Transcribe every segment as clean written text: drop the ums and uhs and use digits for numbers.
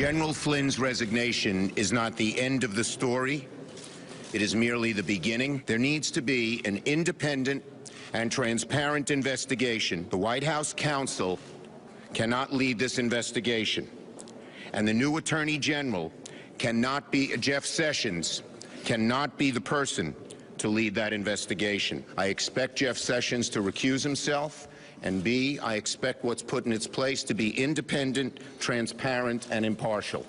General Flynn's resignation is not the end of the story. It is merely the beginning. There needs to be an independent and transparent investigation. The White House counsel cannot lead this investigation. And the new Attorney General cannot be, Jeff Sessions, cannot be the person to lead that investigation. I expect Jeff Sessions to recuse himself, and B, I expect what's put in its place to be independent, transparent, and impartial.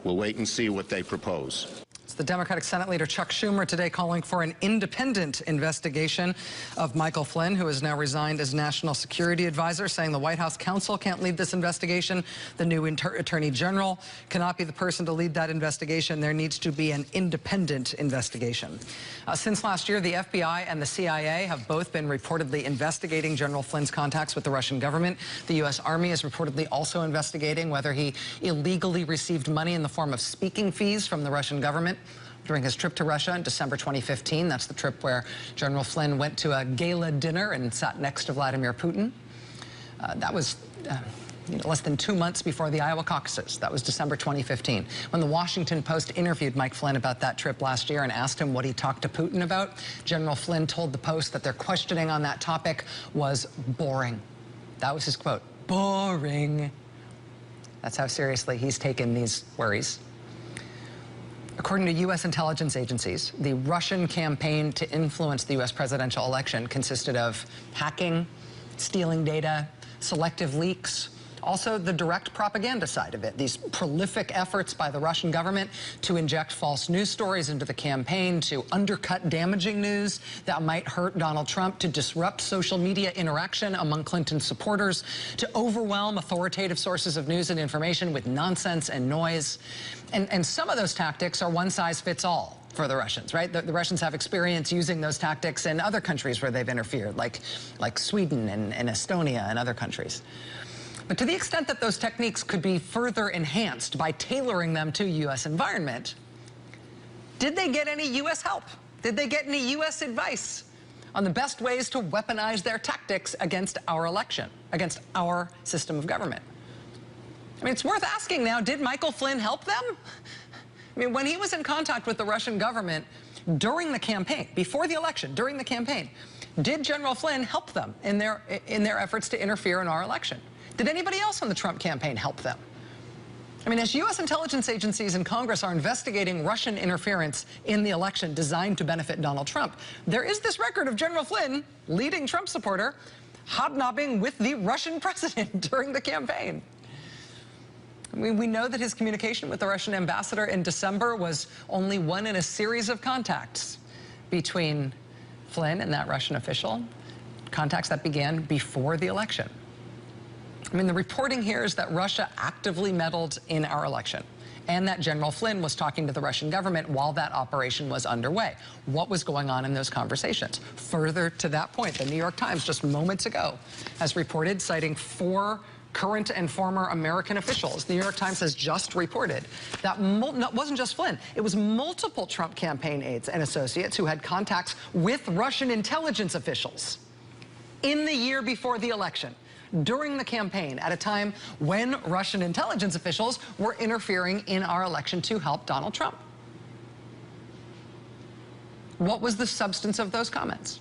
We'll wait and see what they propose. It's the Democratic Senate Leader Chuck Schumer today calling for an independent investigation of Michael Flynn, who has now resigned as National Security Advisor, saying the White House counsel can't lead this investigation. The new Attorney General cannot be the person to lead that investigation. There needs to be an independent investigation. Since last year, the FBI and the CIA have both been reportedly investigating General Flynn's contacts with the Russian government. The U.S. Army is reportedly also investigating whether he illegally received money in the form of speaking fees from the Russian government during his trip to Russia in December 2015. That's the trip where General Flynn went to a gala dinner and sat next to Vladimir Putin. That was less than 2 months before the Iowa caucuses. That was December 2015. When the Washington Post interviewed Mike Flynn about that trip last year and asked him what he talked to Putin about, General Flynn told the Post that their questioning on that topic was boring. That was his quote, boring. That's how seriously he's taken these worries. According to U.S. intelligence agencies, the Russian campaign to influence the U.S. presidential election consisted of hacking, stealing data, selective leaks, also the direct propaganda side of it, these prolific efforts by the Russian government to inject false news stories into the campaign, to undercut damaging news that might hurt Donald Trump, to disrupt social media interaction among Clinton's supporters, to overwhelm authoritative sources of news and information with nonsense and noise. And some of those tactics are one size fits all for the Russians, right? The Russians have experience using those tactics in other countries where they've interfered, like Sweden and Estonia and other countries. But to the extent that those techniques could be further enhanced by tailoring them to U.S. environment, did they get any U.S. help? Did they get any U.S. advice on the best ways to weaponize their tactics against our election, against our system of government? I mean, it's worth asking now, did Michael Flynn help them? I mean, when he was in contact with the Russian government during the campaign, before the election, during the campaign, did General Flynn help them in their efforts to interfere in our election? Did anybody else on the Trump campaign help them? I mean, as U.S. intelligence agencies and Congress are investigating Russian interference in the election designed to benefit Donald Trump, there is this record of General Flynn, leading Trump supporter, hobnobbing with the Russian president during the campaign. I mean, we know that his communication with the Russian ambassador in December was only one in a series of contacts between Flynn and that Russian official, contacts that began before the election. I mean, the reporting here is that Russia actively meddled in our election and that General Flynn was talking to the Russian government while that operation was underway. What was going on in those conversations? Further to that point, the New York Times just moments ago has reported, citing 4 current and former American officials. The New York Times has just reported that it wasn't just Flynn, it was multiple Trump campaign aides and associates who had contacts with Russian intelligence officials in the year before the election, during the campaign, at a time when Russian intelligence officials were interfering in our election to help Donald Trump. What was the substance of those comments?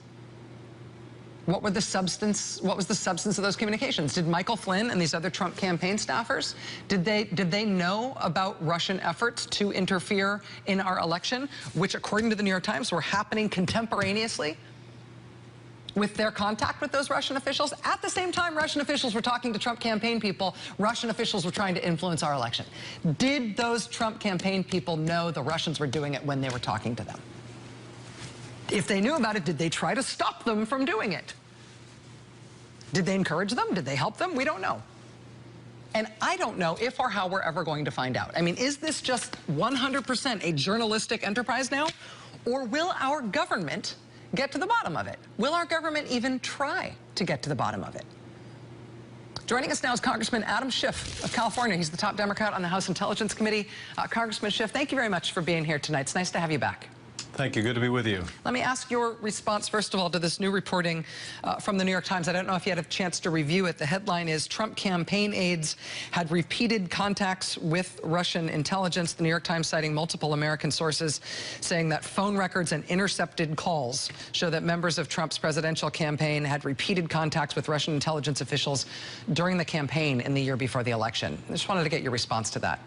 What was the substance of those communications? Did Michael Flynn and these other Trump campaign staffers, did they know about Russian efforts to interfere in our election, which according to the New York Times were happening contemporaneously with their contact with those Russian officials? At the same time Russian officials were talking to Trump campaign people, Russian officials were trying to influence our election. Did those Trump campaign people know the Russians were doing it when they were talking to them? If they knew about it, did they try to stop them from doing it? Did they encourage them? Did they help them? We don't know. And I don't know if or how we're ever going to find out. I mean, is this just 100% a journalistic enterprise now? Or will our government get to the bottom of it? Will our government even try to get to the bottom of it? Joining us now is Congressman Adam Schiff of California. He's the top Democrat on the House Intelligence Committee. Congressman Schiff, thank you very much for being here tonight. It's nice to have you back. Thank you. Good to be with you. Let me ask your response, first of all, to this new reporting from the New York Times. I don't know if you had a chance to review it. The headline is, Trump campaign aides had repeated contacts with Russian intelligence. The New York Times citing multiple American sources saying that phone records and intercepted calls show that members of Trump's presidential campaign had repeated contacts with Russian intelligence officials during the campaign in the year before the election. I just wanted to get your response to that.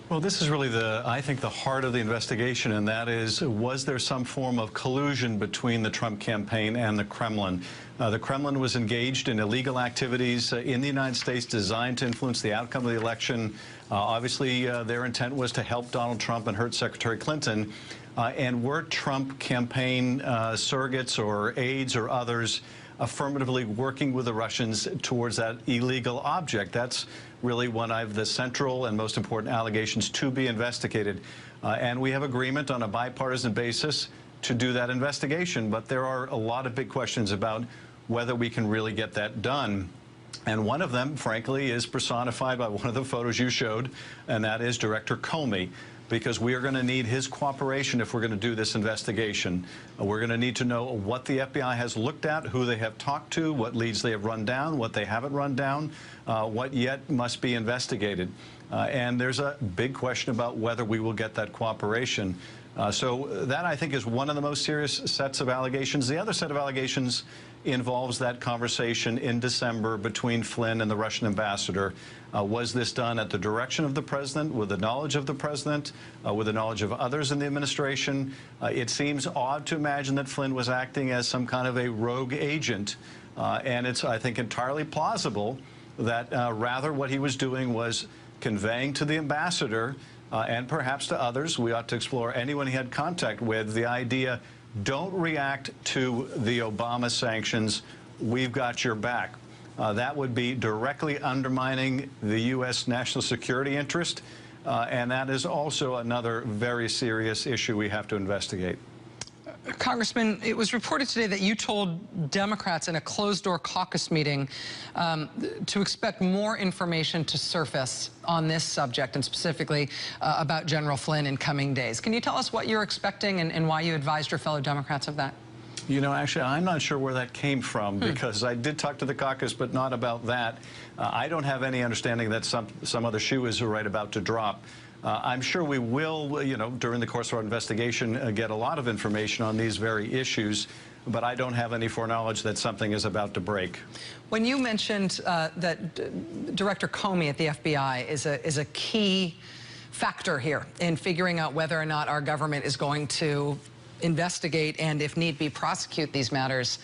Well, this is really I think, the heart of the investigation, and that is, was there some form of collusion between the Trump campaign and the Kremlin? The Kremlin was engaged in illegal activities in the United States designed to influence the outcome of the election. Obviously, their intent was to help Donald Trump and hurt Secretary Clinton. And were Trump campaign surrogates or aides or others affirmatively working with the Russians towards that illegal object? That's really one of the central and most important allegations to be investigated. And we have agreement on a bipartisan basis to do that investigation. But there are a lot of big questions about whether we can really get that done. And one of them, frankly, is personified by one of the photos you showed, and that is Director Comey, because we are going to need his cooperation if we're going to do this investigation. We're going to need to know what the FBI has looked at, who they have talked to, what leads they have run down, what they haven't run down, what yet must be investigated. And there's a big question about whether we will get that cooperation. So that, I think, is one of the most serious sets of allegations. The other set of allegations involves that conversation in December between Flynn and the Russian ambassador. Was this done at the direction of the president, with the knowledge of the president, with the knowledge of others in the administration? It seems odd to imagine that Flynn was acting as some kind of a rogue agent. And it's, I think, entirely plausible that rather what he was doing was conveying to the ambassador and perhaps to others, we ought to explore anyone he had contact with, the idea, don't react to the Obama sanctions, we've got your back. That would be directly undermining the U.S. national security interest, and that is also another very serious issue we have to investigate. Congressman, it was reported today that you told Democrats in a closed-door caucus meeting to expect more information to surface on this subject, and specifically about General Flynn in coming days. Can you tell us what you're expecting and why you advised your fellow Democrats of that? You know, actually, I'm not sure where that came from, because I did talk to the caucus, but not about that. I don't have any understanding that some other shoe is right about to drop. I'm sure we will, you know, during the course of our investigation, get a lot of information on these very issues, but I don't have any foreknowledge that something is about to break. When you mentioned that Director Comey at the FBI is a key factor here in figuring out whether or not our government is going to investigate and, if need be, prosecute these matters,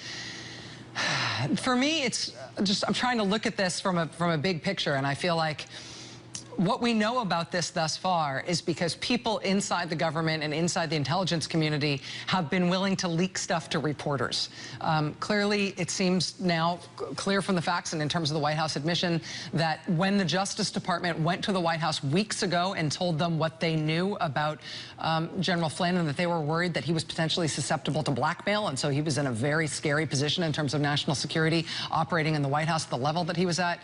for me, it's just, I'm trying to look at this from a big picture, and I feel like what we know about this thus far is because people inside the government and inside the intelligence community have been willing to leak stuff to reporters. Clearly, it seems now clear from the facts and in terms of the White House admission that when the Justice Department went to the White House weeks ago and told them what they knew about General Flynn, and that they were worried that he was potentially susceptible to blackmail, and so he was in a very scary position in terms of national security operating in the White House at the level that he was at.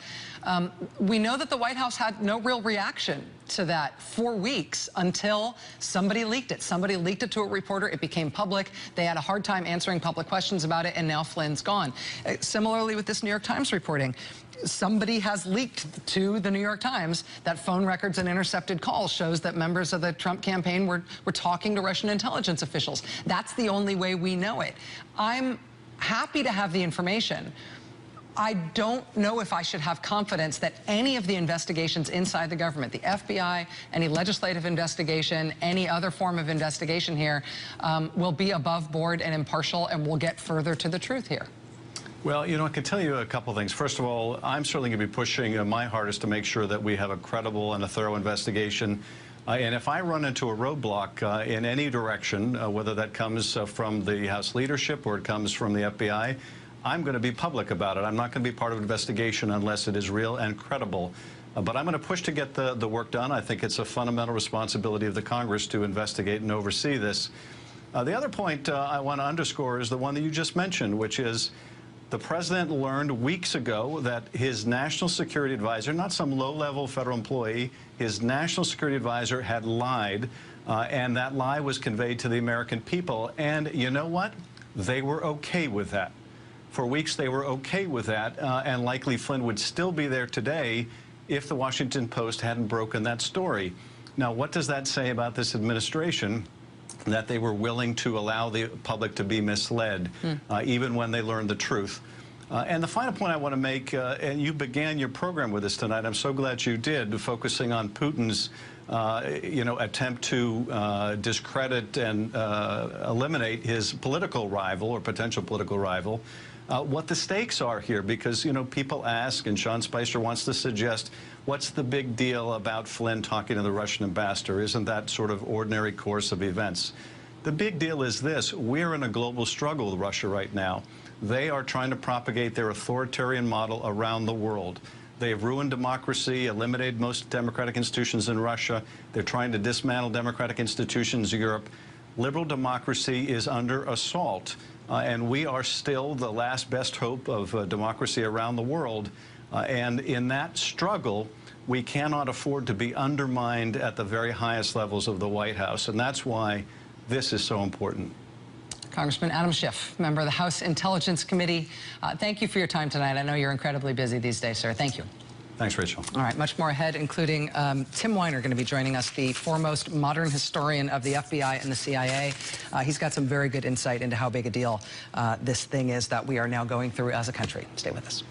We know that the White House had no real reaction to that for weeks until somebody leaked it. Somebody leaked it to a reporter. It became public. They had a hard time answering public questions about it, and now Flynn's gone. Similarly with this New York Times reporting, somebody has leaked to the New York Times that phone records and intercepted calls shows that members of the Trump campaign were talking to Russian intelligence officials. That's the only way we know it. I'm happy to have the information. I don't know if I should have confidence that any of the investigations inside the government, the FBI, any legislative investigation, any other form of investigation here, will be above board and impartial and will get further to the truth here. Well, you know, I can tell you a couple of things. First of all, I'm certainly going to be pushing my hardest to make sure that we have a credible and a thorough investigation. And if I run into a roadblock in any direction, whether that comes from the House leadership or it comes from the FBI, I'm going to be public about it. I'm not going to be part of an investigation unless it is real and credible. But I'm going to push to get the work done. I think it's a fundamental responsibility of the Congress to investigate and oversee this. The other point I want to underscore is the one that you just mentioned, which is the president learned weeks ago that his national security advisor, not some low-level federal employee, his national security advisor had lied And that lie was conveyed to the American people. And you know what? They were okay with that. For weeks, they were okay with that, and likely Flynn would still be there today if the Washington Post hadn't broken that story. Now, what does that say about this administration? That they were willing to allow the public to be misled, even when they learned the truth. And the final point I want to make, and you began your program with this tonight, I'm so glad you did, focusing on Putin's attempt to discredit and eliminate his political rival or potential political rival. What the stakes are here, because, people ask, and Sean Spicer wants to suggest, what's the big deal about Flynn talking to the Russian ambassador? Isn't that sort of ordinary course of events? The big deal is this. We're in a global struggle with Russia right now. They are trying to propagate their authoritarian model around the world. They have ruined democracy, eliminated most democratic institutions in Russia. They're trying to dismantle democratic institutions in Europe. Liberal democracy is under assault. And we are still the last best hope of democracy around the world. And in that struggle, we cannot afford to be undermined at the very highest levels of the White House. And that's why this is so important. Congressman Adam Schiff, member of the House Intelligence Committee. Thank you for your time tonight. I know you're incredibly busy these days, sir. Thank you. Thanks, Rachel. All right, much more ahead, including Tim Weiner going to be joining us, the foremost modern historian of the FBI and the CIA. He's got some very good insight into how big a deal this thing is that we are now going through as a country. Stay with us.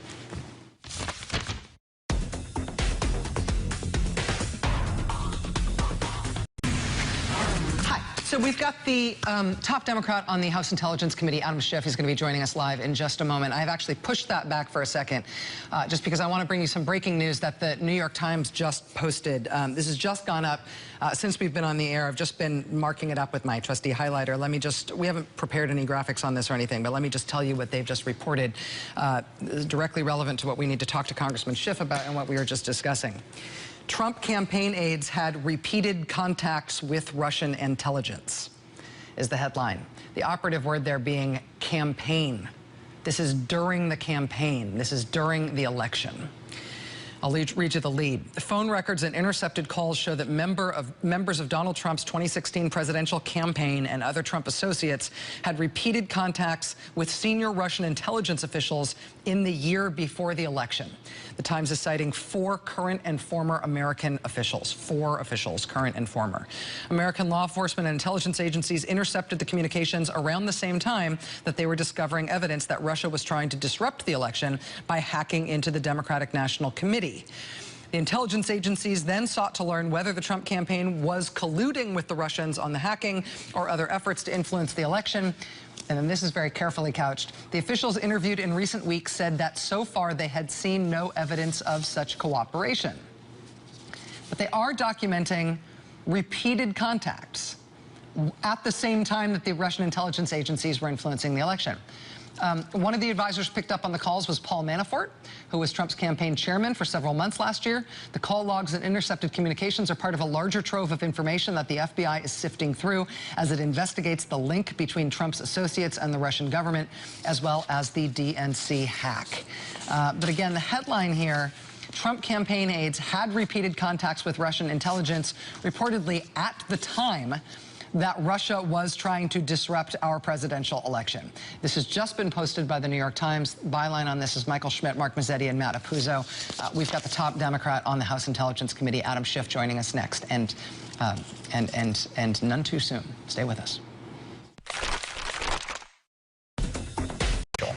So we've got the top Democrat on the House Intelligence Committee, Adam Schiff. He's going to be joining us live in just a moment. I've actually pushed that back for a second just because I want to bring you some breaking news that the New York Times just posted. This has just gone up since we've been on the air. I've just been marking it up with my trusty highlighter. Let me just, we haven't prepared any graphics on this or anything, but let me just tell you what they've just reported is directly relevant to what we need to talk to Congressman Schiff about and what we were just discussing. Trump campaign aides had repeated contacts with Russian intelligence, is the headline. The operative word there being campaign. This is during the campaign. This is during the election. I'll read you the lead. The phone records and intercepted calls show that members of Donald Trump's 2016 presidential campaign and other Trump associates had repeated contacts with senior Russian intelligence officials in the year before the election. The Times is citing 4 current and former American officials. 4 officials, current and former. American law enforcement and intelligence agencies intercepted the communications around the same time that they were discovering evidence that Russia was trying to disrupt the election by hacking into the Democratic National Committee. The intelligence agencies then sought to learn whether the Trump campaign was colluding with the Russians on the hacking or other efforts to influence the election. And then this is very carefully couched. The officials interviewed in recent weeks said that so far they had seen no evidence of such cooperation. But they are documenting repeated contacts at the same time that the Russian intelligence agencies were influencing the election. One of the advisors picked up on the calls was Paul Manafort, who was Trump's campaign chairman for several months last year. The call logs and intercepted communications are part of a larger trove of information that the FBI is sifting through as it investigates the link between Trump's associates and the Russian government, as well as the DNC hack. But again, the headline here, Trump campaign aides had repeated contacts with Russian intelligence, reportedly at the time that Russia was trying to disrupt our presidential election. This has just been posted by the New York Times. Byline on this is Michael Schmidt, Mark Mazzetti, and Matt Apuzzo. We've got the top Democrat on the House Intelligence Committee, Adam Schiff, joining us next, and none too soon. Stay with us.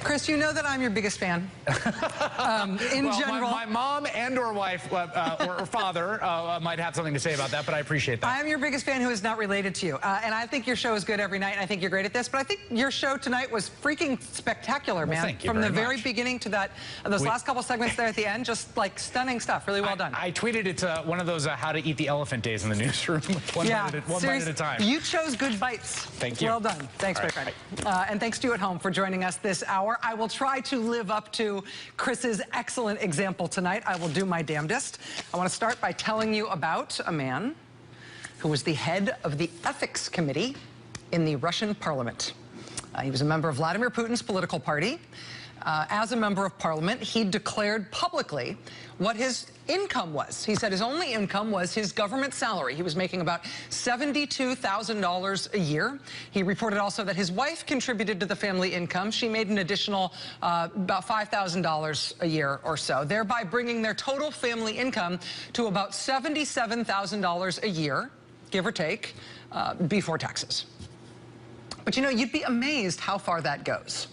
Chris, you know that I'm your biggest fan. In general, my mom and/or wife or father might have something to say about that, but I appreciate that. I'm your biggest fan who is not related to you, and I think your show is good every night. And I think you're great at this, but I think your show tonight was freaking spectacular, man. Thank you From the very very beginning to those last couple segments there at the end, just like stunning stuff. Really well done. I tweeted it to one of those how to eat the elephant days in the newsroom, one bite at a time. You chose good bites. Thank you. Well done. Thanks, my friend. And thanks to you at home for joining us this hour. I will try to live up to Chris's excellent example tonight. I will do my damnedest. I want to start by telling you about a man who was the head of the ethics committee in the Russian parliament. He was a member of Vladimir Putin's political party. as a member of parliament, he declared publicly what his income was. He said his only income was his government salary. He was making about $72,000 a year. He reported also that his wife contributed to the family income. She made an additional about $5,000 a year or so, thereby bringing their total family income to about $77,000 a year, give or take, before taxes. But you know, you'd be amazed how far that goes.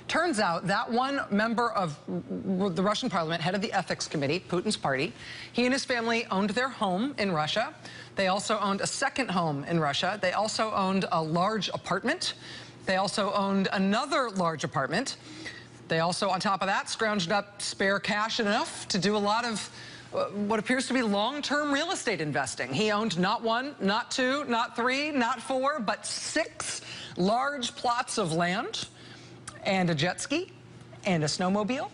Turns out that one member of the Russian parliament, head of the ethics committee, Putin's party, he and his family owned their home in Russia. They also owned a second home in Russia. They also owned a large apartment. They also owned another large apartment. They also, on top of that, scrounged up spare cash enough to do a lot of what appears to be long-term real estate investing. He owned not one, not two, not three, not four, but 6 large plots of land, and a jet ski, and a snowmobile,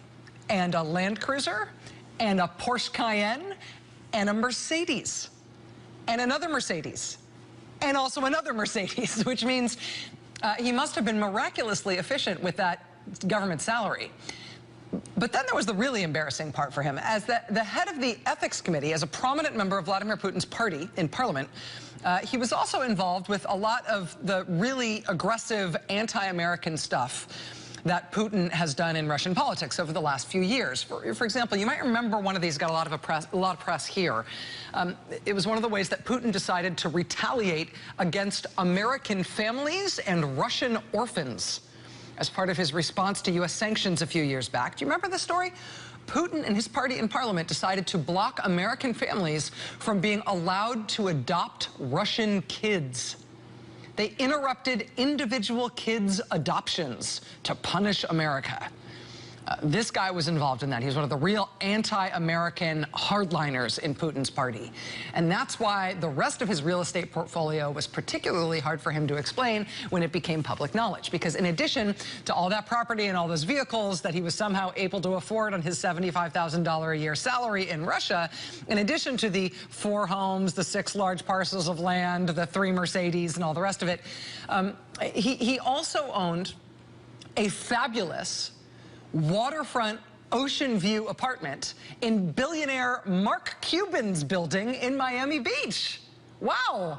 and a Land Cruiser, and a Porsche Cayenne, and a Mercedes, and another Mercedes, and also another Mercedes, which means he must have been miraculously efficient with that government salary. But then there was the really embarrassing part for him. As the head of the ethics committee, as a prominent member of Vladimir Putin's party in parliament, he was also involved with a lot of the really aggressive anti-American stuff that Putin has done in Russian politics over the last few years. For example, you might remember one of these got a lot of press here. It was one of the ways that Putin decided to retaliate against American families and Russian orphans as part of his response to U.S. sanctions a few years back. Do you remember the story? Putin and his party in parliament decided to block American families from being allowed to adopt Russian kids. They interrupted individual kids' adoptions to punish America. This guy was involved in that. He was one of the real anti-American hardliners in Putin's party. And that's why the rest of his real estate portfolio was particularly hard for him to explain when it became public knowledge. Because in addition to all that property and all those vehicles that he was somehow able to afford on his $75,000 a year salary in Russia, in addition to the 4 homes, the 6 large parcels of land, the 3 Mercedes and all the rest of it, he also owned a fabulous waterfront ocean view apartment in billionaire Mark Cuban's building in Miami Beach. Wow.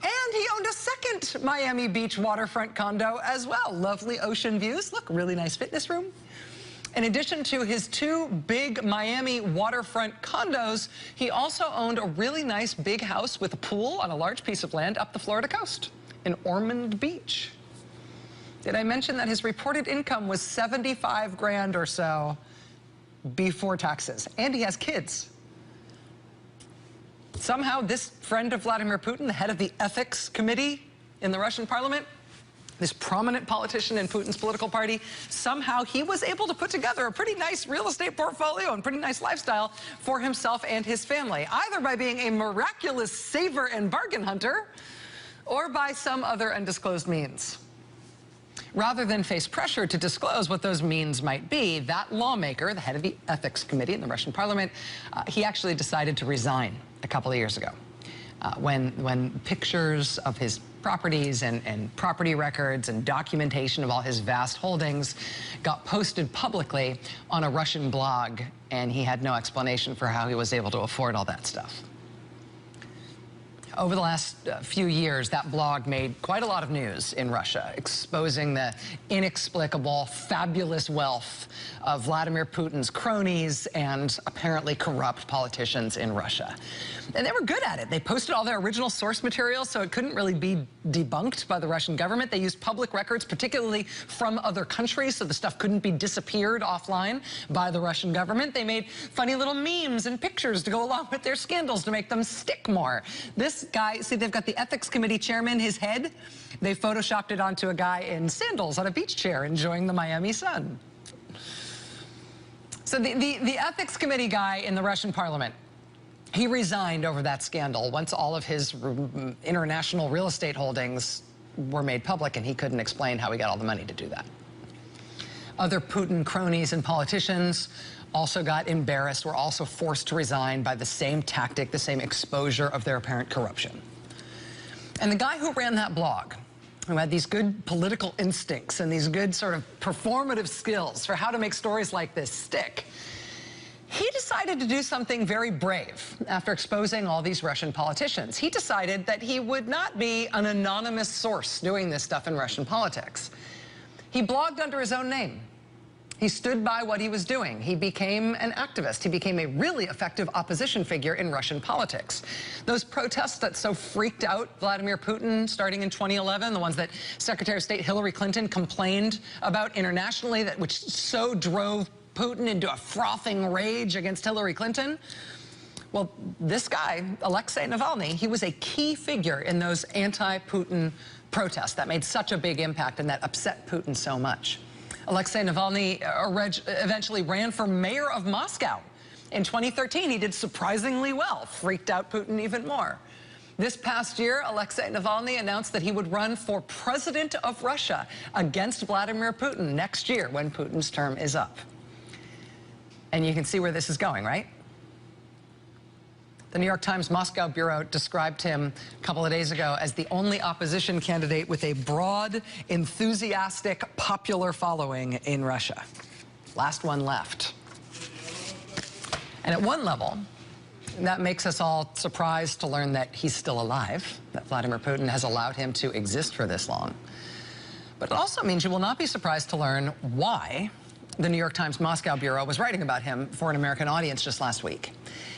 And he owned a second Miami Beach waterfront condo as well. Lovely ocean views. Look, really nice fitness room. In addition to his 2 big Miami waterfront condos, he also owned a really nice big house with a pool on a large piece of land up the Florida coast in Ormond Beach. Did I mention that his reported income was 75 grand or so before taxes? And he has kids. Somehow this friend of Vladimir Putin, the head of the ethics committee in the Russian parliament, this prominent politician in Putin's political party, somehow he was able to put together a pretty nice real estate portfolio and pretty nice lifestyle for himself and his family, either by being a miraculous saver and bargain hunter or by some other undisclosed means. Rather than face pressure to disclose what those means might be, that lawmaker, the head of the ethics committee in the Russian parliament, he actually decided to resign a couple of years ago when pictures of his properties and property records and documentation of all his vast holdings got posted publicly on a Russian blog, and he had no explanation for how he was able to afford all that stuff. Over the last few years, that blog made quite a lot of news in Russia, exposing the inexplicable, fabulous wealth of Vladimir Putin's cronies and apparently corrupt politicians in Russia. And they were good at it. They posted all their original source material, so it couldn't really be debunked by the Russian government. They used public records, particularly from other countries, so the stuff couldn't be disappeared offline by the Russian government. They made funny little memes and pictures to go along with their scandals to make them stick more. This guy, see, they've got the ethics committee chairman, his head. They photoshopped it onto a guy in sandals on a beach chair enjoying the Miami sun. So the ethics committee guy in the Russian parliament, he resigned over that scandal once all of his international real estate holdings were made public, and he couldn't explain how he got all the money to do that. Other Putin cronies and politicians also got embarrassed, were also forced to resign by the same tactic, the same exposure of their apparent corruption. And the guy who ran that blog, who had these good political instincts and these good sort of performative skills for how to make stories like this stick, he decided to do something very brave after exposing all these Russian politicians. He decided that he would not be an anonymous source doing this stuff in Russian politics. He blogged under his own name. He stood by what he was doing. He became an activist. He became a really effective opposition figure in Russian politics. Those protests that so freaked out Vladimir Putin starting in 2011, the ones that Secretary of State Hillary Clinton complained about internationally, which so drove Putin into a frothing rage against Hillary Clinton. Well, this guy, Alexey Navalny, he was a key figure in those anti-Putin protests that made such a big impact and that upset Putin so much. Alexey Navalny eventually ran for mayor of Moscow. In 2013, he did surprisingly well, freaked out Putin even more. This past year, Alexey Navalny announced that he would run for president of Russia against Vladimir Putin next year when Putin's term is up. And you can see where this is going, right? The New York Times Moscow bureau described him a couple of days ago as the only opposition candidate with a broad, enthusiastic, popular following in Russia. Last one left. And at one level, that makes us all surprised to learn that he's still alive, that Vladimir Putin has allowed him to exist for this long. But it also means you will not be surprised to learn why the New York Times Moscow bureau was writing about him for an American audience just last week.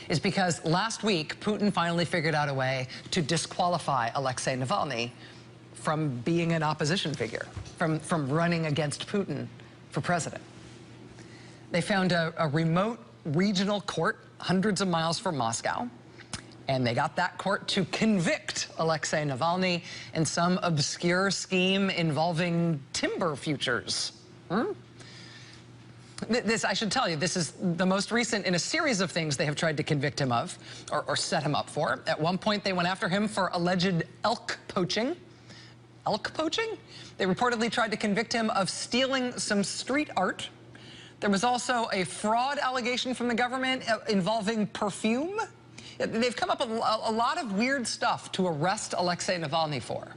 Is because last week, Putin finally figured out a way to disqualify Alexey Navalny from being an opposition figure, from running against Putin for president. They found a remote regional court hundreds of miles from Moscow, and they got that court to convict Alexey Navalny in some obscure scheme involving timber futures. This, I should tell you, this is the most recent in a series of things they have tried to convict him of, or set him up for. At one point, they went after him for alleged elk poaching. Elk poaching? They reportedly tried to convict him of stealing some street art. There was also a fraud allegation from the government involving perfume. They've come up with a lot of weird stuff to arrest Alexey Navalny for.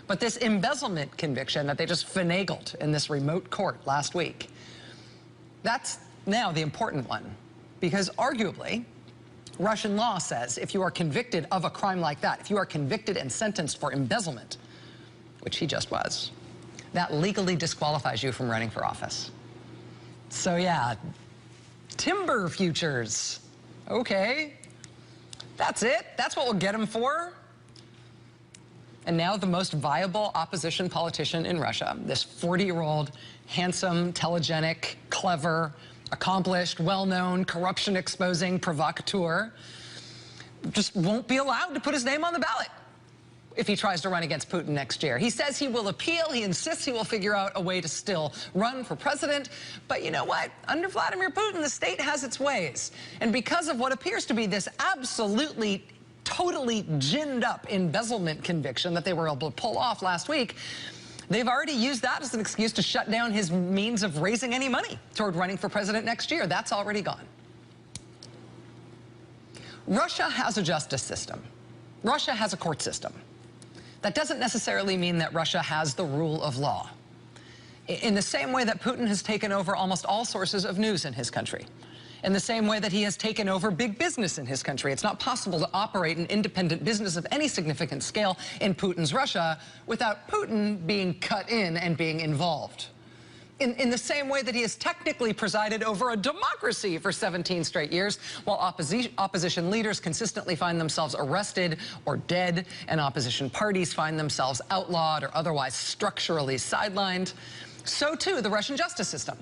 But this embezzlement conviction that they just finagled in this remote court last week, that's now the important one, because arguably, Russian law says if you are convicted of a crime like that, if you are convicted and sentenced for embezzlement, which he just was, that legally disqualifies you from running for office. So yeah, timber futures, okay, that's it, that's what we'll get him for. And now the most viable opposition politician in Russia, this 40-year-old, handsome, telegenic, clever, accomplished, well-known, corruption-exposing provocateur, just won't be allowed to put his name on the ballot if he tries to run against Putin next year. He says he will appeal. He insists he will figure out a way to still run for president. But you know what? Under Vladimir Putin, the state has its ways. And because of what appears to be this absolutely totally ginned up embezzlement conviction that they were able to pull off last week, they've already used that as an excuse to shut down his means of raising any money toward running for president next year. That's already gone. Russia has a justice system. Russia has a court system. That doesn't necessarily mean that Russia has the rule of law. In the same way that Putin has taken over almost all sources of news in his country, in the same way that he has taken over big business in his country. It's not possible to operate an independent business of any significant scale in Putin's Russia without Putin being cut in and being involved. In the same way that he has technically presided over a democracy for 17 straight years, while opposition leaders consistently find themselves arrested or dead, and opposition parties find themselves outlawed or otherwise structurally sidelined, so too the Russian justice system.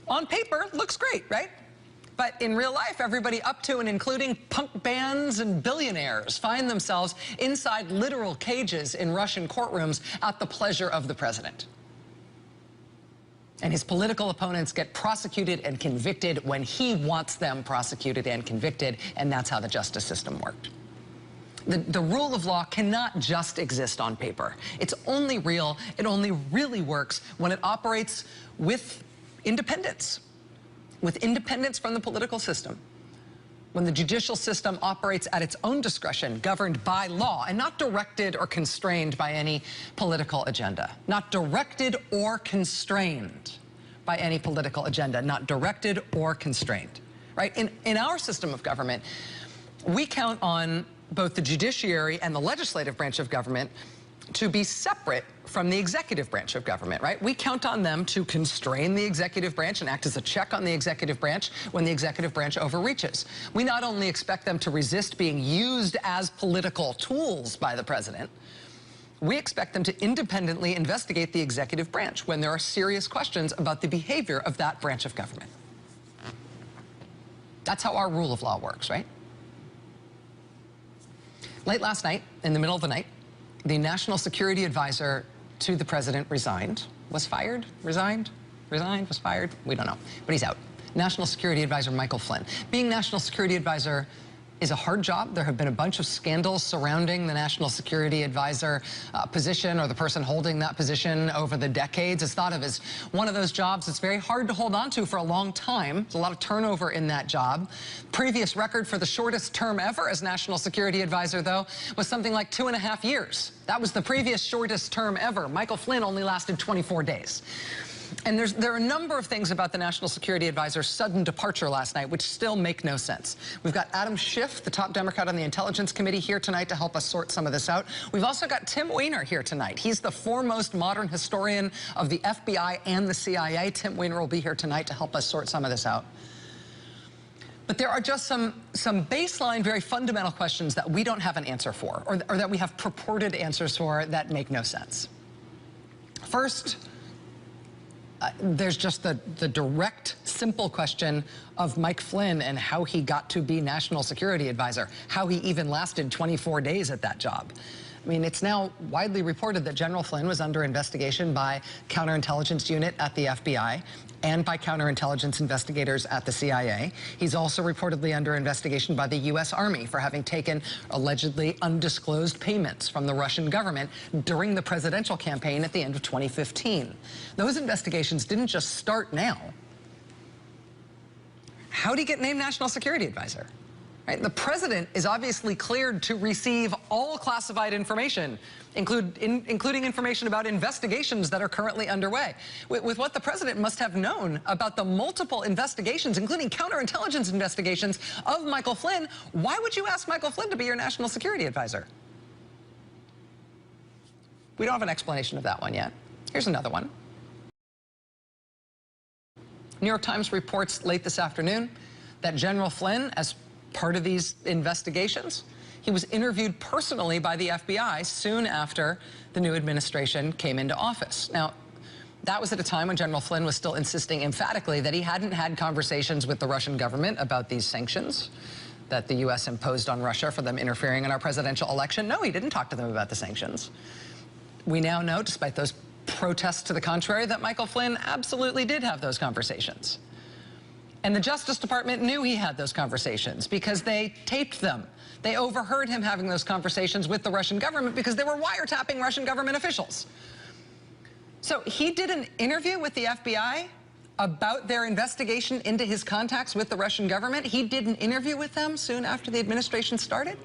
On paper, looks great, right? But in real life, everybody up to and including punk bands and billionaires find themselves inside literal cages in Russian courtrooms at the pleasure of the president. And his political opponents get prosecuted and convicted when he wants them prosecuted and convicted, and that's how the justice system worked. The rule of law cannot just exist on paper. It's only real, it only really works when it operates with independence from the political system. when the judicial system operates at its own discretion, governed by law, and not directed or constrained by any political agenda. Not directed or constrained by any political agenda. Not directed or constrained, right? In our system of government, we count on both the judiciary and the legislative branch of government to be separate from the executive branch of government, right? We count on them to constrain the executive branch and act as a check on the executive branch when the executive branch overreaches. We not only expect them to resist being used as political tools by the president, we expect them to independently investigate the executive branch when there are serious questions about the behavior of that branch of government. That's how our rule of law works, right? Late last night, in the middle of the night, the national security advisor to the president resigned. Was fired? Resigned? Resigned? Was fired? We don't know. But he's out. National Security Advisor Michael Flynn. Being National Security Advisor is a hard job. There have been a bunch of scandals surrounding the National Security Advisor position, or the person holding that position, over the decades. It's thought of as one of those jobs that's very hard to hold on to for a long time. There's a lot of turnover in that job. Previous record for the shortest term ever as National Security Advisor, though, was something like 2.5 years. That was the previous shortest term ever. Michael Flynn only lasted 24 days. And there are a number of things about the National Security Advisor's sudden departure last night which still make no sense. We've got Adam Schiff, the top Democrat on the Intelligence Committee, here tonight to help us sort some of this out. We've also got Tim Weiner here tonight. He's the foremost modern historian of the FBI and the CIA. Tim Weiner will be here tonight to help us sort some of this out. But there are just some baseline, very fundamental questions that we don't have an answer for, or that we have purported answers for that make no sense. First, there's just the direct, simple question of Mike Flynn and how he got to be National Security Advisor, how he even lasted 24 days at that job. I mean, it's now widely reported that General Flynn was under investigation by counterintelligence unit at the FBI and by counterintelligence investigators at the CIA. He's also reportedly under investigation by the U.S. Army for having taken allegedly undisclosed payments from the Russian government during the presidential campaign at the end of 2015. Those investigations didn't just start now. How'd he get named National Security Advisor? Right? The president is obviously cleared to receive all classified information, including information about investigations that are currently underway. With what the president must have known about the multiple investigations, including counterintelligence investigations of Michael Flynn, why would you ask Michael Flynn to be your National Security Advisor? We don't have an explanation of that one yet. Here's another one. New York Times reports late this afternoon that General Flynn, as part of these investigations, he was interviewed personally by the FBI soon after the new administration came into office. Now, that was at a time when General Flynn was still insisting emphatically that he hadn't had conversations with the Russian government about these sanctions that the U.S. imposed on Russia for them interfering in our presidential election. No, he didn't talk to them about the sanctions. We now know, despite those protests to the contrary, that Michael Flynn absolutely did have those conversations. And the Justice Department knew he had those conversations because they taped them. They overheard him having those conversations with the Russian government because they were wiretapping Russian government officials. So he did an interview with the FBI about their investigation into his contacts with the Russian government. He did an interview with them soon after the administration started.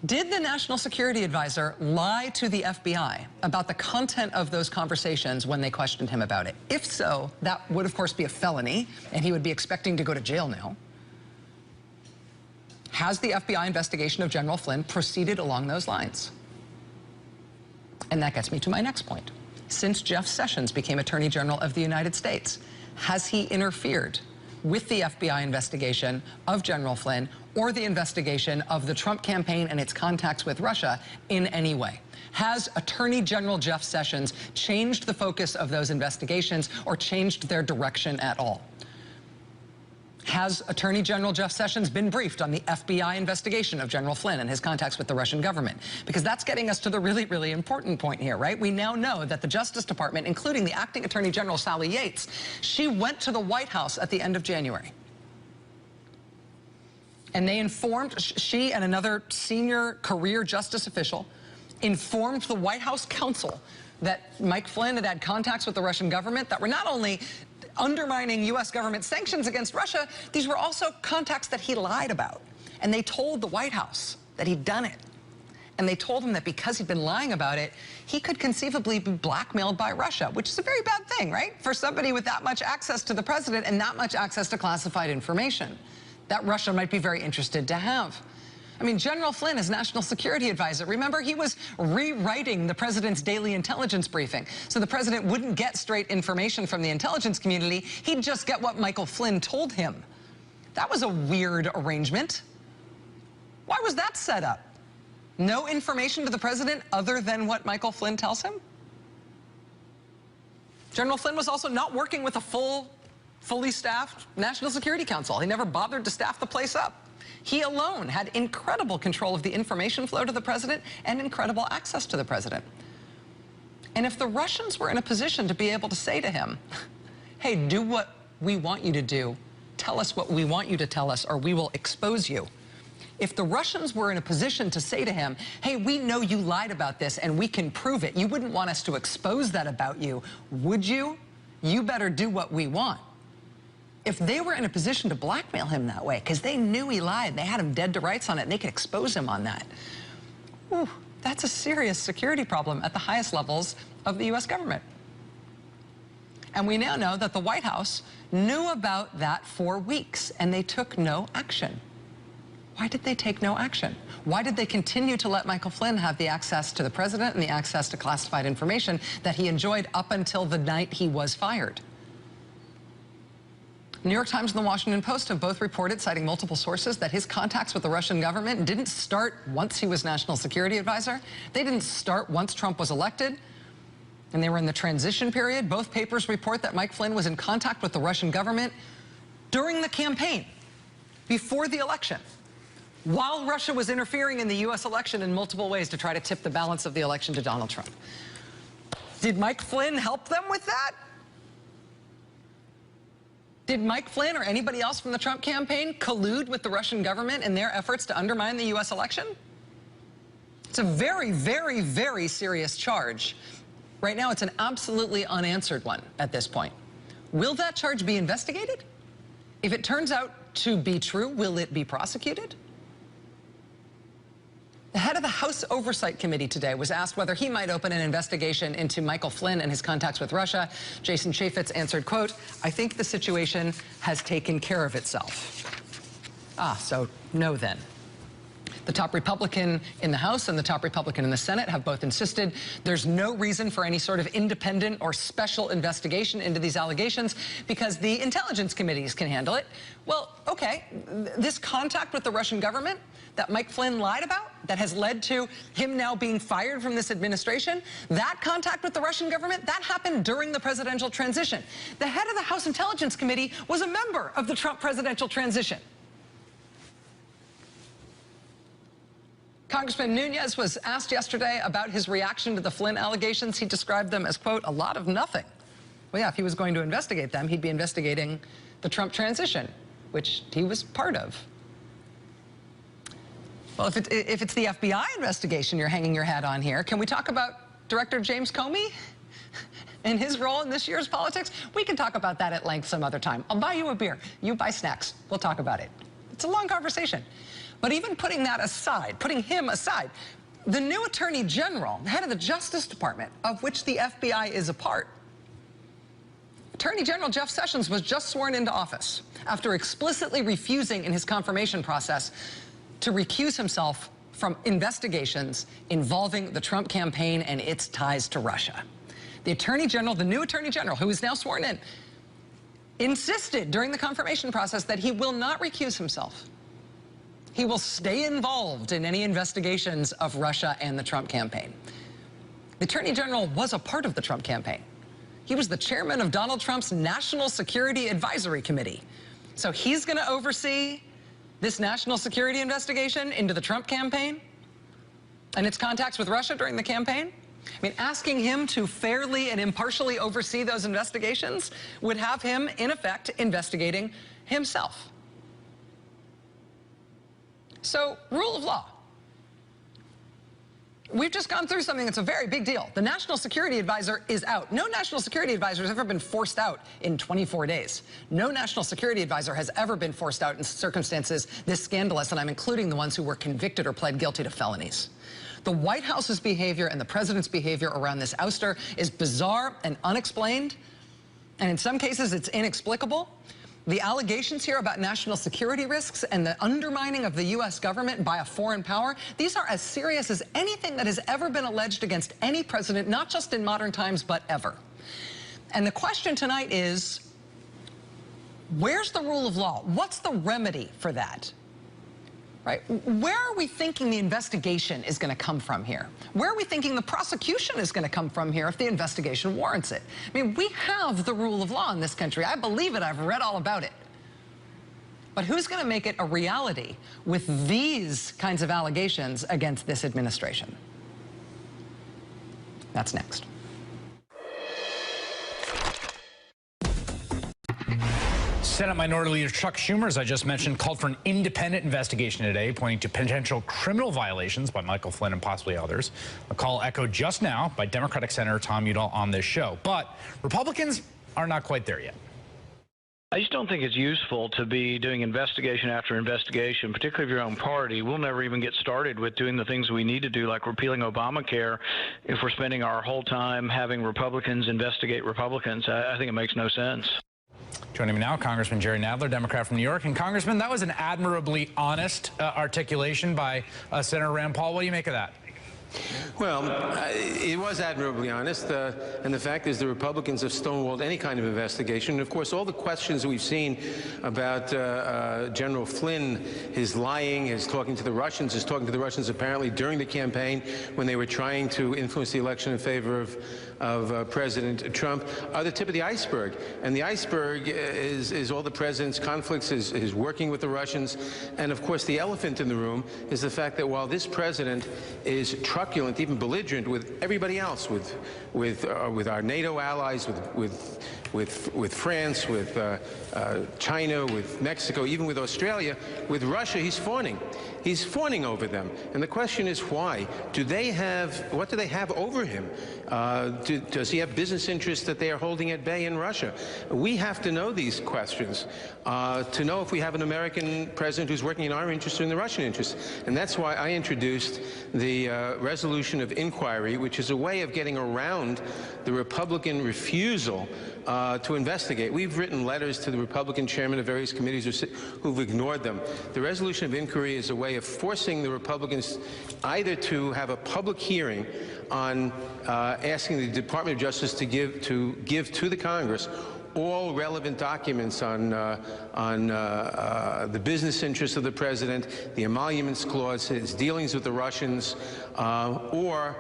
Did the National Security Advisor lie to the FBI about the content of those conversations when they questioned him about it? If so, that would, of course, be a felony, and he would be expecting to go to jail now. Has the FBI investigation of General Flynn proceeded along those lines? And that gets me to my next point. Since Jeff Sessions became Attorney General of the United States, has he interfered with the FBI investigation of General Flynn or the investigation of the Trump campaign and its contacts with Russia in any way? Has Attorney General Jeff Sessions changed the focus of those investigations or changed their direction at all? Has Attorney General Jeff Sessions been briefed on the FBI investigation of General Flynn and his contacts with the Russian government? Because that's getting us to the really, really important point here, right? We now know that the Justice Department, including the acting Attorney General Sally Yates, she went to the White House at the end of January. And they informed, she and another senior career justice official informed the White House counsel that Mike Flynn had had contacts with the Russian government that were not only undermining U.S. government sanctions against Russia, these were also contacts that he lied about. And they told the White House that he'd done it. And they told him that because he'd been lying about it, he could conceivably be blackmailed by Russia, which is a very bad thing, right? For somebody with that much access to the president and that much access to classified information that Russia might be very interested to have. I mean, General Flynn is National Security Advisor. Remember, he was rewriting the president's daily intelligence briefing. So the president wouldn't get straight information from the intelligence community. He'd just get what Michael Flynn told him. That was a weird arrangement. Why was that set up? No information to the president other than what Michael Flynn tells him? General Flynn was also not working with a fully staffed National Security Council. He never bothered to staff the place up. He alone had incredible control of the information flow to the president and incredible access to the president. And if the Russians were in a position to be able to say to him, hey, do what we want you to do, tell us what we want you to tell us, or we will expose you. If the Russians were in a position to say to him, hey, we know you lied about this and we can prove it, you wouldn't want us to expose that about you, would you? You better do what we want. If they were in a position to blackmail him that way, because they knew he lied, they had him dead to rights on it, and they could expose him on that, ooh, that's a serious security problem at the highest levels of the U.S. government. And we now know that the White House knew about that for weeks, and they took no action. Why did they take no action? Why did they continue to let Michael Flynn have the access to the president and the access to classified information that he enjoyed up until the night he was fired? New York Times and the Washington Post have both reported, citing multiple sources, that his contacts with the Russian government didn't start once he was National Security Advisor. They didn't start once Trump was elected, and they were in the transition period. Both papers report that Mike Flynn was in contact with the Russian government during the campaign, before the election, while Russia was interfering in the U.S. election in multiple ways to try to tip the balance of the election to Donald Trump. Did Mike Flynn help them with that? Did Mike Flynn or anybody else from the Trump campaign collude with the Russian government in their efforts to undermine the U.S. election? It's a very, very, very serious charge. Right now, it's an absolutely unanswered one at this point. Will that charge be investigated? If it turns out to be true, will it be prosecuted? The head of the House Oversight Committee today was asked whether he might open an investigation into Michael Flynn and his contacts with Russia. Jason Chaffetz answered, quote, I think the situation has taken care of itself. So no then. The top Republican in the House and the top Republican in the Senate have both insisted there's no reason for any sort of independent or special investigation into these allegations because the intelligence committees can handle it. Well, okay, this contact with the Russian government that Mike Flynn lied about, that has led to him now being fired from this administration, that contact with the Russian government, that happened during the presidential transition. The head of the House Intelligence Committee was a member of the Trump presidential transition. Congressman Nunes was asked yesterday about his reaction to the Flynn allegations. He described them as, quote, a lot of nothing. Well, yeah, if he was going to investigate them, he'd be investigating the Trump transition, which he was part of. Well, if it's the FBI investigation you're hanging your hat on here, can we talk about Director James Comey and his role in this year's politics? We can talk about that at length some other time. I'll buy you a beer. You buy snacks. We'll talk about it. It's a long conversation. But even putting that aside, putting him aside, the new Attorney General, the head of the Justice Department, of which the FBI is a part, Attorney General Jeff Sessions was just sworn into office after explicitly refusing in his confirmation process to recuse himself from investigations involving the Trump campaign and its ties to Russia. The Attorney General, the new Attorney General, who is now sworn in, insisted during the confirmation process that he will not recuse himself. He will stay involved in any investigations of Russia and the Trump campaign. The Attorney General was a part of the Trump campaign. He was the chairman of Donald Trump's National Security Advisory Committee. So he's going to oversee this national security investigation into the Trump campaign and its contacts with Russia during the campaign? I mean, asking him to fairly and impartially oversee those investigations would have him, in effect, investigating himself. So, rule of law. we've just gone through something that's a very big deal. The National Security Advisor is out. No National Security Advisor has ever been forced out in 24 days. No National Security Advisor has ever been forced out in circumstances this scandalous, and I'm including the ones who were convicted or pled guilty to felonies. The White House's behavior and the president's behavior around this ouster is bizarre and unexplained, and in some cases it's inexplicable. The allegations here about national security risks and the undermining of the U.S. government by a foreign power, these are as serious as anything that has ever been alleged against any president, not just in modern times, but ever. And the question tonight is, where's the rule of law? What's the remedy for that? Right? Where are we thinking the investigation is going to come from here? Where are we thinking the prosecution is going to come from here if the investigation warrants it? I mean, we have the rule of law in this country. I believe it. I've read all about it. But who's going to make it a reality with these kinds of allegations against this administration? That's next. Senate Minority Leader Chuck Schumer, as I just mentioned, called for an independent investigation today, pointing to potential criminal violations by Michael Flynn and possibly others. A call echoed just now by Democratic Senator Tom Udall on this show. But Republicans are not quite there yet. I just don't think it's useful to be doing investigation after investigation, particularly of your own party. We'll never even get started with doing the things we need to do, like repealing Obamacare, if we're spending our whole time having Republicans investigate Republicans. I think it makes no sense. Joining me now, Congressman Jerry Nadler, Democrat from New York. And Congressman, that was an admirably honest articulation by Senator Rand Paul. What do you make of that? Well, it was admirably honest, and the fact is the Republicans have stonewalled any kind of investigation. And of course, all the questions we've seen about General Flynn, his lying, his talking to the Russians apparently during the campaign when they were trying to influence the election in favor of President Trump, are the tip of the iceberg. And the iceberg is all the president's conflicts, his working with the Russians. And of course, the elephant in the room is the fact that while this president is truculent, even belligerent with everybody else, with our NATO allies, with France, with China, with Mexico, even with Australia, with Russia, he's fawning. He's fawning over them. And the question is why? What do they have over him? Does he have business interests that they are holding at bay in Russia? We have to know these questions to know if we have an American president who's working in our interest or in the Russian interest. And that's why I introduced the resolution of inquiry, which is a way of getting around the Republican refusal to investigate. We've written letters to the Republican chairman of various committees who've ignored them. The resolution of inquiry is a way of forcing the Republicans either to have a public hearing on asking the Department of Justice to give to the Congress all relevant documents on the business interests of the president, the emoluments clause, his dealings with the Russians, or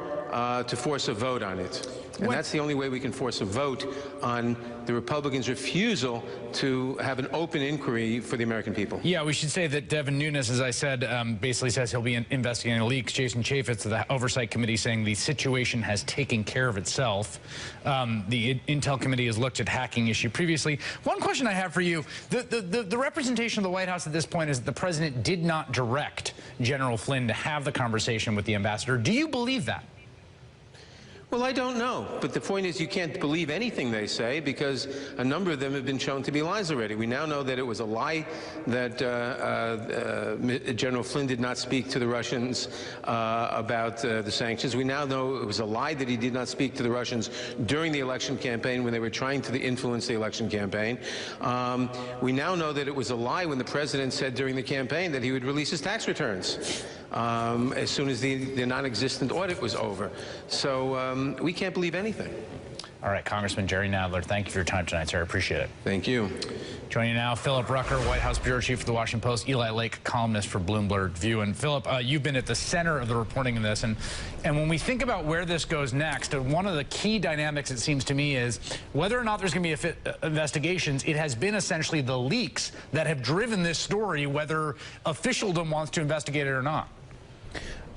to force a vote on it. And that's the only way we can force a vote on the Republicans' refusal to have an open inquiry for the American people. Yeah, we should say that Devin Nunes, as I said, basically says he'll be investigating the leaks. Jason Chaffetz of the Oversight Committee saying the situation has taken care of itself. The Intel Committee has looked at hacking issue previously. One question I have for you, the representation of the White House at this point is that the president did not direct General Flynn to have the conversation with the ambassador. Do you believe that? Well, I don't know. But the point is you can't believe anything they say because a number of them have been shown to be lies already. We now know that it was a lie that General Flynn did not speak to the Russians about the sanctions. We now know it was a lie that he did not speak to the Russians during the election campaign when they were trying to influence the election campaign. We now know that it was a lie when the president said during the campaign that he would release his tax returns as soon as the non-existent audit was over. So we can't believe anything. All right, Congressman Jerry Nadler, thank you for your time tonight, sir. I appreciate it. Thank you. Joining now, Philip Rucker, White House Bureau Chief for the Washington Post, Eli Lake, columnist for Bloomberg View. And Philip, you've been at the center of the reporting in this. And when we think about where this goes next, one of the key dynamics, it seems to me, is whether or not there's going to be investigations, it has been essentially the leaks that have driven this story, whether officialdom wants to investigate it or not.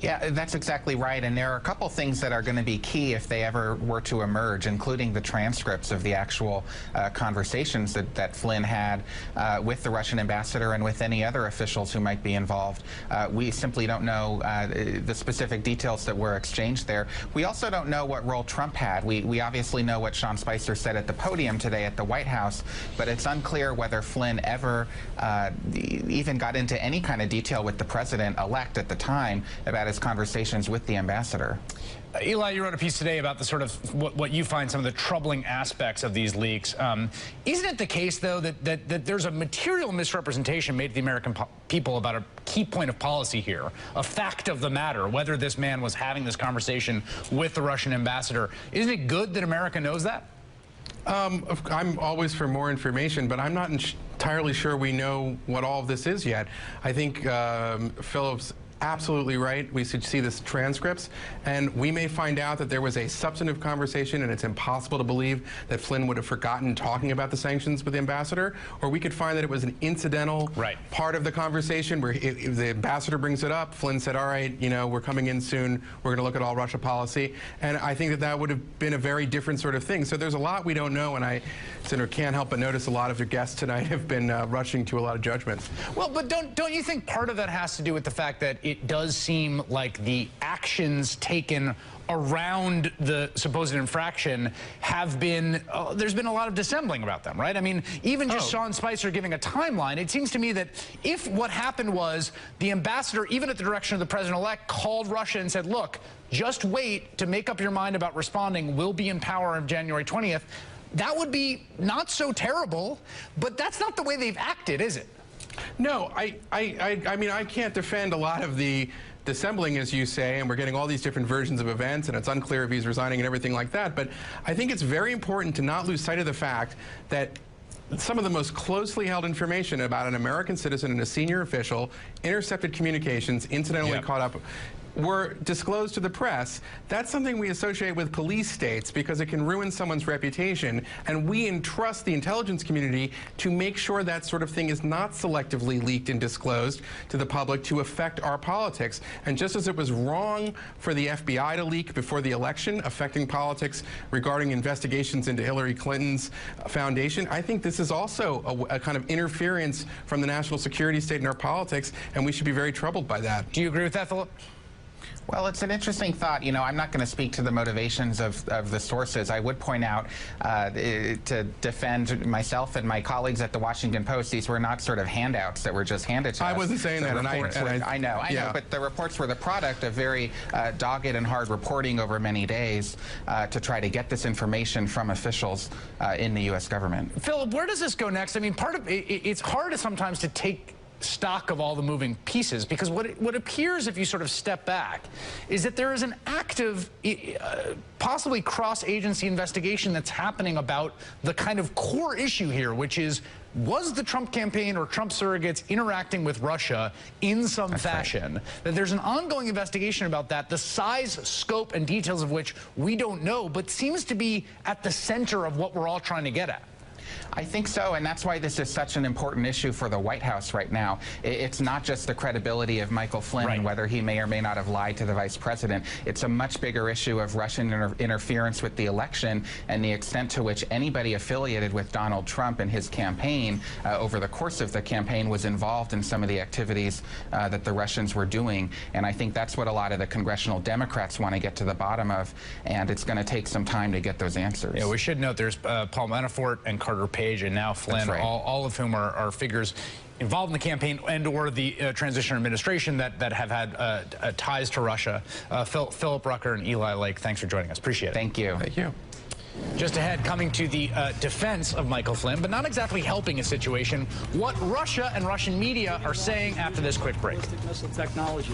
Yeah, that's exactly right. And there are a couple things that are going to be key if they ever were to emerge, including the transcripts of the actual conversations that Flynn had with the Russian ambassador and with any other officials who might be involved. We simply don't know the specific details that were exchanged there. We also don't know what role Trump had. We obviously know what Sean Spicer said at the podium today at the White House, but it's unclear whether Flynn ever even got into any kind of detail with the president-elect at the time about his conversations with the ambassador. Eli, you wrote a piece today about the sort of what you find some of the troubling aspects of these leaks. Isn't it the case, though, that there's a material misrepresentation made to the American people about a key point of policy here, a fact of the matter, whether this man was having this conversation with the Russian ambassador? Isn't it good that America knows that? I'm always for more information, but I'm not entirely sure we know what all of this is yet. I think Philip's absolutely right. We should see the transcripts, and we may find out that there was a substantive conversation and it's impossible to believe that Flynn would have forgotten talking about the sanctions with the ambassador, or we could find that it was an incidental part of the conversation where if the ambassador brings it up, Flynn said, all right, you know, we're coming in soon, we're going to look at all Russia policy, and I think that would have been a very different sort of thing. So there's a lot we don't know, and I, Senator, can't help but notice a lot of your guests tonight have been rushing to a lot of judgments. Well, but don't you think part of that has to do with the fact that it does seem like the actions taken around the supposed infraction have been, there's been a lot of dissembling about them, right? I mean, even just Sean Spicer giving a timeline, it seems to me that if what happened was the ambassador, even at the direction of the president-elect, called Russia and said, look, just wait to make up your mind about responding, we'll be in power on January 20th, that would be not so terrible, but that's not the way they've acted, is it? No, I mean, I can't defend a lot of the dissembling, as you say, and we're getting all these different versions of events, and it's unclear if he's resigning and everything like that. But I think it's very important to not lose sight of the fact that some of the most closely held information about an American citizen and a senior official, intercepted communications, incidentally caught up, were disclosed to the press. That's something we associate with police states because it can ruin someone's reputation, and we entrust the intelligence community to make sure that sort of thing is not selectively leaked and disclosed to the public to affect our politics. And just as it was wrong for the FBI to leak before the election, affecting politics regarding investigations into Hillary Clinton's foundation, I think this is also a kind of interference from the national security state in our politics, and we should be very troubled by that. Do you agree with that, Philip? Well, it's an interesting thought. You know, I'm not going to speak to the motivations of the sources. I would point out, to defend myself and my colleagues at the Washington Post, these were not sort of handouts that were just handed to us. I wasn't saying that, I know, but the reports were the product of very dogged and hard reporting over many days to try to get this information from officials in the U.S. government. Philip, where does this go next? I mean, part of it's hard sometimes to take stock of all the moving pieces, because what appears, if you sort of step back, is that there is an active, possibly cross-agency investigation that's happening about the kind of core issue here, which is, was the Trump campaign or Trump surrogates interacting with Russia in some fashion? Right. That there's an ongoing investigation about that, the size, scope, and details of which we don't know, but seems to be at the center of what we're all trying to get at. I think so, and that's why this is such an important issue for the White House right now. It's not just the credibility of Michael Flynn and whether he may or may not have lied to the vice president. It's a much bigger issue of Russian interference with the election and the extent to which anybody affiliated with Donald Trump and his campaign over the course of the campaign was involved in some of the activities that the Russians were doing. And I think that's what a lot of the congressional Democrats want to get to the bottom of, and it's going to take some time to get those answers. Yeah, we should note there's Paul Manafort and Carter Page and now Flynn, all of whom are figures involved in the campaign and or the transition administration that have had ties to Russia. Philip Rucker and Eli Lake, thanks for joining us. Appreciate it. Thank you. Thank you. Just ahead, coming to the defense of Michael Flynn, but not exactly helping a situation, what Russia and Russian media are saying after this quick break. Missile technology.